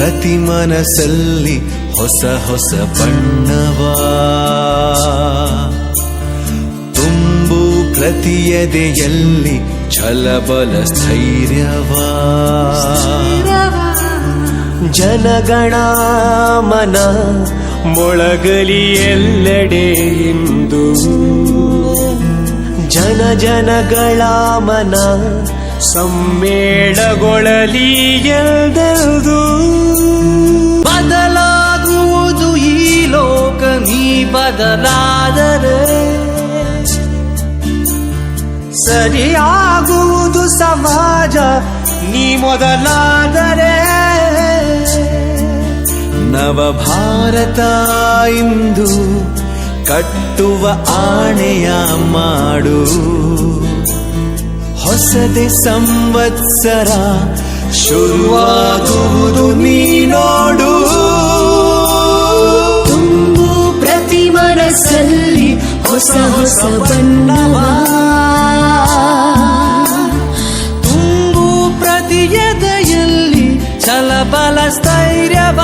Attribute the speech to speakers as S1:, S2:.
S1: ಪ್ರತಿ ಮನಸ್ಸಲ್ಲಿ ಹೊಸ ಹೊಸ ಬಣ್ಣವ ತುಂಬು ಪ್ರತಿ ಎದೆಯಲ್ಲಿ ಛಲಬಲ ಸ್ಥೈರ್ಯವ ಜನಗಣ ಮನ ಮೊಳಗಲಿ ಎಲ್ಲೆಡೆ ಇಂದು ಜನಗಳ ಮನ ಸಮ್ಮೇಳಗೊಳ್ಳಲಿ ಎಲ್ಲೆಲ್ದು ಬದಲಾಗುವುದು ಈ ಲೋಕ ನೀ ಬದಲಾದರೆ ಸರಿಯಾಗುವುದು ಸಮಾಜ ನೀ ಮೊದಲಾದರೆ ನವ ಭಾರತ ಇಂದು ಕಟ್ಟುವ ಆಣೆಯ ಮಾಡು ಹೊಸದೆ ಸಂವತ್ಸರ ಶುರುವಾಗುವುದು ನೀ ನೋಡು
S2: ತುಂಬು ಪ್ರತಿ ಮನಸ್ಸಲ್ಲಿ ಹೊಸ ಹೊಸ ಬಣ್ಣವ
S1: ತುಂಬು ಪ್ರತಿ ಎದೆಯಲ್ಲಿ ಛಲಬಲ ಸ್ಥೈರ್ಯವ